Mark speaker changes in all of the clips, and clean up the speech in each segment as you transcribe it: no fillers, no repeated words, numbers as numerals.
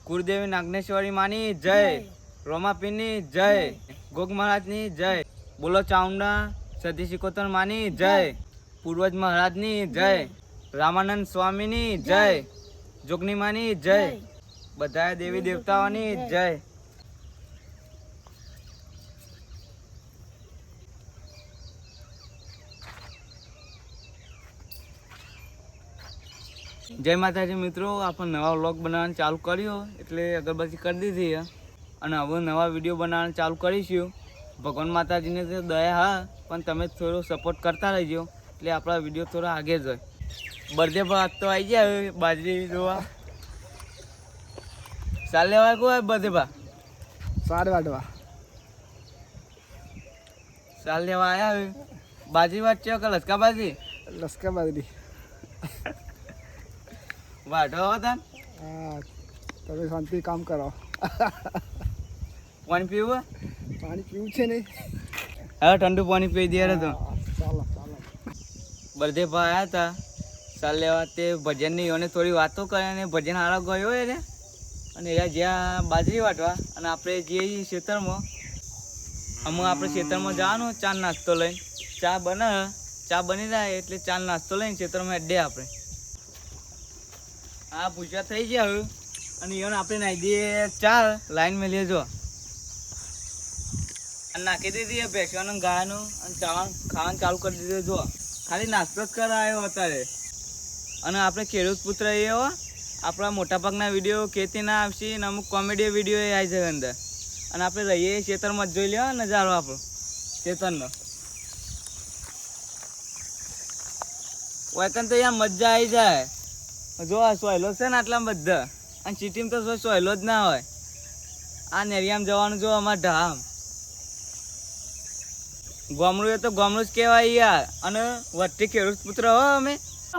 Speaker 1: કુળદેવી નાગનેશ્વરી માની જય, રોમાપીરની જય, ગોગ મહારાજની જય, બોલો ચામુંડા સતી સિકોતર માની જય, પૂર્વજ મહારાજની જય, રામાનંદ સ્વામીની જય, જોગની માની જય, બધા દેવી દેવતાઓની જય. જય માતાજી મિત્રો, આપણે નવા વ્લોગ બનાવવાનું ચાલુ કર્યો એટલે અગરબત્તી કરી દીધી અને હવે નવા વિડીયો બનાવવાનું ચાલુ કરીશું. ભગવાન માતાજીને તો દયા હા, પણ તમે થોડો સપોર્ટ કરતા રહેજો એટલે આપણા વિડીયો થોડા આગે જાય. બર્થડે ભાત તો આવી જાય બાજરી જોવા. ચાલ લેવા કોઈ બર્થડે ભા
Speaker 2: સાડ વાટવા
Speaker 1: ચાલ લેવા આવ્યા બાજરી વાત છે કે લસકા બાજરી?
Speaker 2: લસકા બાજરી
Speaker 1: વાઢો હતા.
Speaker 2: હા, તમે શાંતિ કામ કરો.
Speaker 1: પાણી પીવું?
Speaker 2: પાણી પીવું છે નહીં.
Speaker 1: હવે ઠંડુ પાણી પી દે તો.
Speaker 2: ચાલો ચાલો.
Speaker 1: બર્થડે ભાઈ આવ્યા હતા ચાલ લેવા. તે ભજનની અને થોડી વાતો કરે અને ભજન હારો ગયો હોય ને અને એ જ્યાં બાજરી વાટવા અને આપણે જઈએ ખેતરમાં. અમુક આપણે ખેતરમાં જવાનું ચા નાસ્તો લઈને. ચા બની જાય એટલે ચા નાસ્તો લઈને ખેતરમાં અડ્ડે આપણે. હા પૂછવા થઈ ગયા હવે અને એને આપણે નાખી દઈએ ચાર લાઈન મેં લેજો અને નાખી દીધી ભેંસવાનું ગાયનું અને ખાવાનું ચાલુ કરી દીધું. જો ખાલી નાસ્તો જ કરાયો અત્યારે. અને આપણે ખેડૂત પુત્ર એવો આપણા મોટાભાગના વિડીયો ખેતીના આવશે અને અમુક કોમેડી વિડીયો એ આવી જાય અંદર. અને આપણે રહીએ ખેતરમાં જ જોઈ લેવા નજારો આપણો ખેતરનો. વૈકન તો અહીંયા મજા આવી જાય. જો આ સોયલો છે ને આટલા બધા અને સિટીમાં તો સોયલો જ ના હોય. આ નેરિયામાં જવાનું જો અમારે ધામ ગામડું એ તો ગામડું જ કહેવાય યાર. અને વચ્ચે ખેડૂત પુત્ર હો અમે.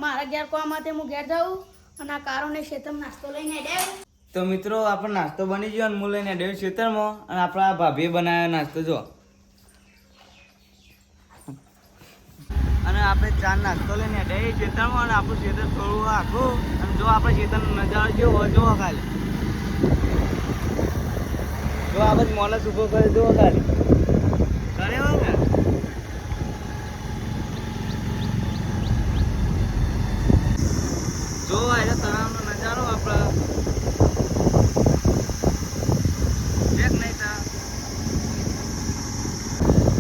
Speaker 3: મારા ઘેર કોમાં તે હું ઘેર જાઉં અને આ કારોને ખેતરમાં નાસ્તો લઈને ડેવ.
Speaker 1: તો મિત્રો આપણો નાસ્તો બની ગયો અને હું લઈને ડેવ ખેતરમાં અને આપણા ભાભીએ બનાવ્યો નાસ્તો જો. અને આપણે ચાર નાસ્તો લઈને ડેવી ખેતરમાં અને આપણું ખેતર થોડું આખું અને જો આપણે ખેતરનો નજારો જેવો જોવો ખાલી. જો આપણે મોલસ ઉભો કરી જુઓ ખાલી કરે હોય ને. જો એટલે તળાવનો નજારો આપણા એક નહીં તા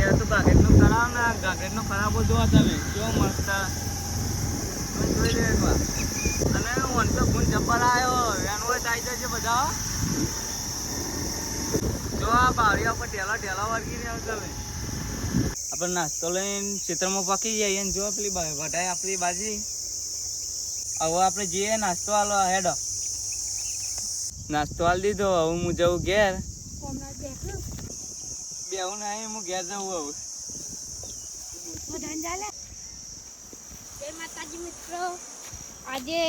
Speaker 1: એ તો ગાગેટનો તળાવ ને ગાગેટનો ખરાબો જોવા તમે કેવો મસ્ત જોઈ લે એકવાર. અને વનસો ગુણ જબ્બર આવ્યો એનો આવી જશે બધા. જો આ બાવળિયા ઉપર ઢેલા વર્ગી રહ્યા તમે. આપણે નાસ્તો લઈને ખેતરમાં પાકી જઈએ અને જો પેલી વઢાય આપણી બાજરી. હવે આપણે જઈએ નાસ્તો હાલો હેડો. નાસ્તો હાલ દીધો હવે હું જવું ઘેર. બેવું નહીં હું ઘેર જવું હવે.
Speaker 3: જય માતાજી મિત્રો, આજે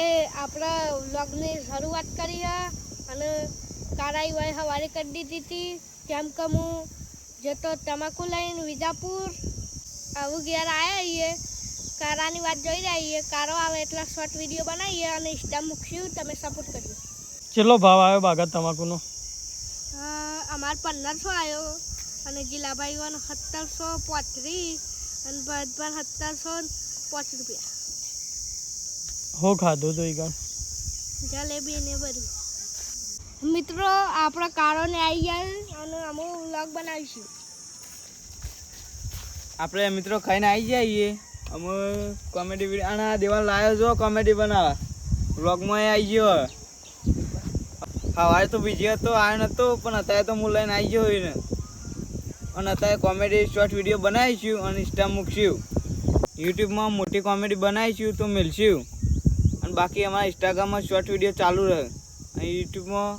Speaker 3: આપણા વ્લોગની શરૂઆત કરી અને કારાઈ હોય સવારે કરી દીધી હતી. કેમ કે હું જતો તમાકુ લઈને વિજાપુર આવું ઘેર આવ્યા છીએ. કારાની વાત જોઈ રહ્યા છીએ. કારો આવે એટલા શોર્ટ વિડીયો બનાવીએ અને ઇન્સ્ટા મૂકશું. તમે સપોર્ટ કરજો.
Speaker 2: કેટલો ભાવ આવ્યો બાગાત તમાકુનો?
Speaker 3: અમારે 1500 આવ્યો અને ગીલાભાઈઓનો 1735 અને ભરતભાઈ 1705 રૂપિયા.
Speaker 2: હો ખાધું તો ઈ
Speaker 3: જલેબી ને બધું. મિત્રો આપણા કારોને આવી ગયા અને અમે વ્લોગ બનાવીશું.
Speaker 1: આપણે મિત્રો ખાઈને આવી જઈએ. અમે કોમેડી વિડીયો અને દેવાલ લાવ્યો જો કોમેડી બનાવવા વ્લોગમાં આવી ગયો. સવારે તો બીજી હતો આવ્યો નહોતો પણ અત્યારે તો હું લઈને આવી ગયો હોય ને. અને અત્યારે કોમેડી શોર્ટ વિડીયો બનાવીશું અને ઇન્સ્ટા મૂકશું. યુટ્યુબમાં મોટી કોમેડી બનાવીશું તો મિલશું. અને બાકી અમારા ઇન્સ્ટાગ્રામમાં શોર્ટ વિડીયો ચાલુ રહે અને યુટ્યુબમાં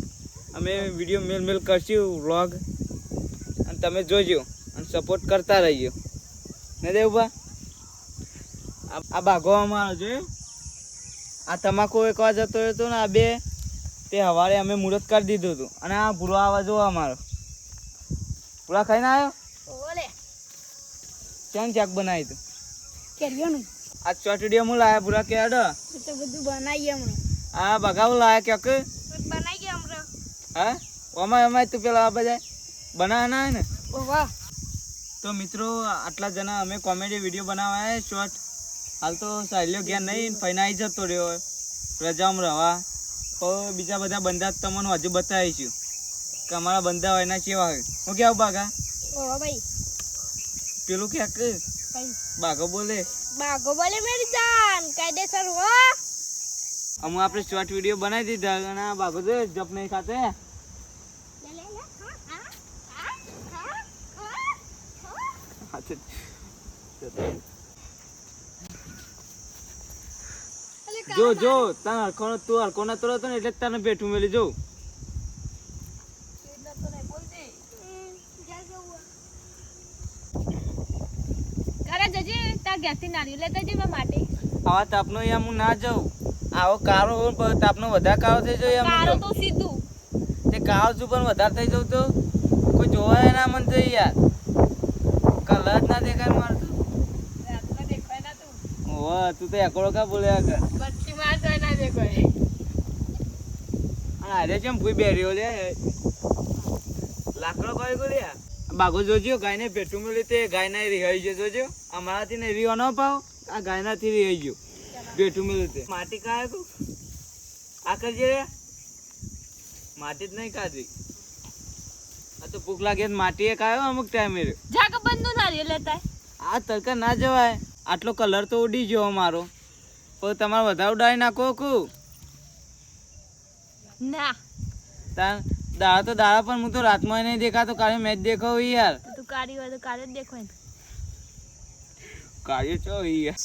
Speaker 1: અમે વિડીયો મેલ કરશું વ્લોગ. અને તમે જોજો અને સપોર્ટ કરતા રહીજો ને દેવભા. આ ભાગો અમારો જોયો. આ તમાકુ એકવાર જતો હતો ને આ બે તે સવારે અમે મુહૂર્ત કરી દીધું હતું. અને આ ભૂરો આવા જો અમારો પૂરા ખાઈને આવ્યો.
Speaker 3: ઓલે
Speaker 1: ક્યાં ચાક બનાવી તું
Speaker 3: કેરીઓનું
Speaker 1: આ શોર્ટ વિડીયો હું લાયા પૂરા કે અડ
Speaker 3: તો બધું બનાવીએ હમણાં.
Speaker 1: આ બગાવ લાયા કે
Speaker 3: બનાવી ગયા હમણાં.
Speaker 1: હા અમાય તું પેલા આ બધા બનાવવાના હોય ને.
Speaker 3: ઓ વાહ.
Speaker 1: તો મિત્રો આટલા જણા અમે કોમેડી વિડીયો બનાવવા શોર્ટ. હાલ તો સાહેલ્યો ઘેર નહીં ફાઈનાઈ જતો રહ્યો રજામાં રહેવા. તો બીજા બધા બંદા તમને હજુ બતાવીશું કે અમારા બંદા હોય એના કેવા હોય. હું કેવું બાગા?
Speaker 3: ઓ ભાઈ
Speaker 1: પેલું ક્યાંક
Speaker 3: કઈ
Speaker 1: બાગો બોલે.
Speaker 3: બાગો બોલે મેરી જાન કાયદેસર હો.
Speaker 1: અમે આપણે શોર્ટ વિડીયો બનાવી દીધા અને આ બાગો તો જપ નહીં ખાતે.
Speaker 3: લે લે લે હા હા હા
Speaker 1: જો જો તને હરખો તું હરખો નતો રહેતો ને એટલે તને બેઠું મેલી જો. આવા તાપનો યાર હું ના જાઉં. આવો કાળો હોય પણ તાપનો વધારે કાળો થઈ જાય એમ તો
Speaker 3: સીધું
Speaker 1: તે કાળો છું પણ વધારે થઈ જાઉં તો કોઈ જોવાય ના મન થઈ યાર. કલર જ ના દેખાય મારતું. ઓહ તું તો એકડો કા બોલ્યા કર. અરે કેમ કોઈ બેર્યો લે લાકડો કઈ ગયો બાગો જોજો ગાયને પેટું મેલી તે ગાય ના રિહાઈ ગયો જોજો. અમારાથી ને રીવા ન પાવ આ ગાય નાથી રિહાઈ ગયો પેટું મેલી તે. માટી કાય તું આ કરજે રે માટી જ નહીં કાઢી. આ તો ભૂખ લાગે માટી એક આવ્યો અમુક ટાઈમે આ તડકા ના જવાય. આટલો કલર તો ઉડી ગયો મારો પણ તમારે વધારે ઉડાડી નાખો કુ
Speaker 3: ના
Speaker 1: દાડા તો દાડા પણ હું તો રાતમાં નહીં દેખાતો કાલે મેચ દેખાવ યાર.
Speaker 3: તું કાળી હોય તો કાલે જ દેખવાય ને.
Speaker 1: કાળિયો ચો યાર.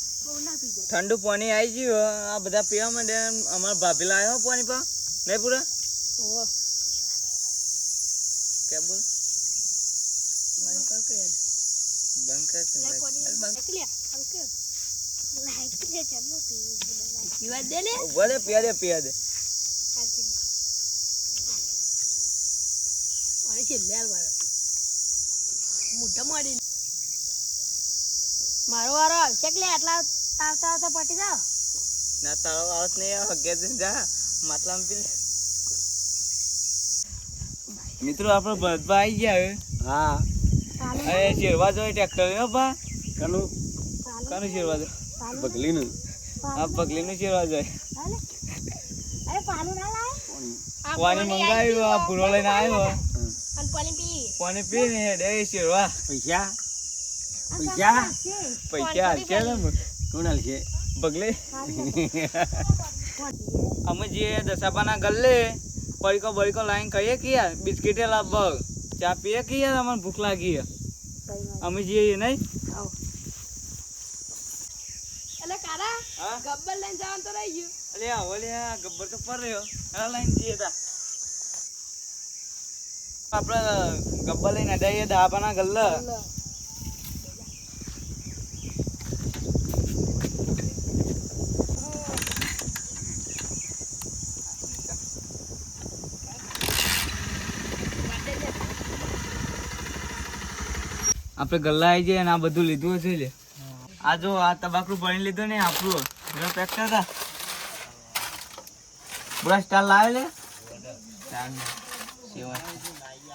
Speaker 1: ઠંડુ પાણી આવી ગયું આ બધા પીવા માંડે. અમારા ભાભી લાવ્યો પાણી પા નહીં પૂરા
Speaker 3: ઓહ
Speaker 1: કેમ બોલ બંધ કર કે પિયા દે.
Speaker 3: મારો વારો આવશે કે આટલા આવતા આવતા પટી જાવ.
Speaker 1: ના તારો આવત નહીં આવે ઘેર જઈને જા માટલામાં પી લે. મિત્રો આપણે ભરતભા આવી ગયા હવે.
Speaker 2: હા
Speaker 1: હવે શેરવા જોઈએ ટ્રેક્ટર હો બા.
Speaker 2: કનું
Speaker 1: કાનું શેરવા જોઈએ?
Speaker 2: બગલીનું.
Speaker 1: આ પગલીનું શેરવા જોઈએ.
Speaker 3: અરે પાણી ના લાય.
Speaker 1: પાણી મંગાવ્યું આ ભૂરો લઈને આવ્યો.
Speaker 3: અને પાણી પી.
Speaker 1: પાણી પી ને હેડે શેરવા.
Speaker 2: પૈસા પૈસા
Speaker 1: પૈસા હાલશે ને
Speaker 2: કોણ હાલશે?
Speaker 1: બગલે અમે જે દસાપાના ગલ્લે પડીકો બડીકો લાઈન ખાઈએ કે યાર બિસ્કીટે લાવ ચા પીએ કે યાર અમને ભૂખ લાગી અમે જઈએ નહીં.
Speaker 3: એટલે કારા
Speaker 1: હા
Speaker 3: ગબ્બર લઈને જવાનું તો રહી ગયું.
Speaker 1: અલે આવો લે આ ગબ્બર તો પર રહ્યો આ લાઈન જઈએ તા આપણે ગબ્બર લઈને અડાઈએ દાપાના ગલ્લે. આપણે ગલ્લા આવી જાય ને આ બધું લીધું હશે લે. આ જો આ તબાકડું ભણી લીધું ને આપણું પેક કરતા બુરા સ્ટાર લાવે લે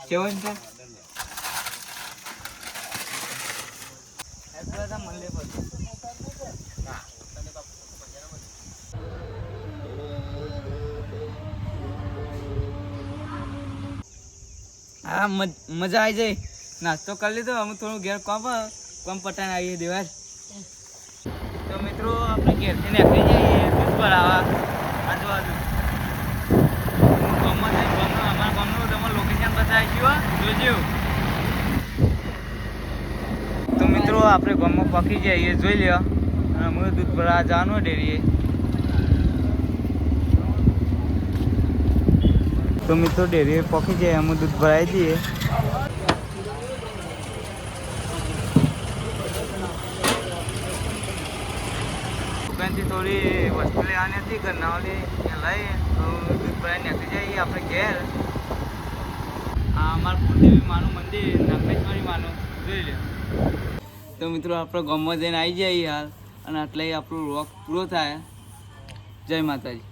Speaker 1: સેવન હા મજા આવી જાય. નાસ્તો કરી લીધો અમે થોડું ઘેર કોમ પટાઈને આવીએ દેવાર. તો મિત્રો આપણે ઘેરથી નીકળી જઈએ દૂધ ભરાવા આજુબાજુ અમારા ગામનું તમારે લોકેશન બતાવીશું જોજો. તો મિત્રો આપણે ગામમાં પકી જઈએ જોઈ લ્યો અને અમે દૂધ ભરાવા જવાનું ડેરીએ. તો મિત્રો ડેરીએ પકી જાય અમે દૂધ ભરાવી દઈએ. દુકાનથી થોડી વસ્તુ લેવાની હતી ઘરનાવાળી લઈ દૂધ ભરાઈ નીકળી જઈએ આપણે ઘેર. આ અમારું કુળદેવી માનું મંદિર નાગેશ્વરી માનું જોઈ લે. તો મિત્રો આપણે ગામમાં જઈને આવી જઈએ હાલ અને એટલે આપણો રોક પૂરો થાય. જય માતાજી.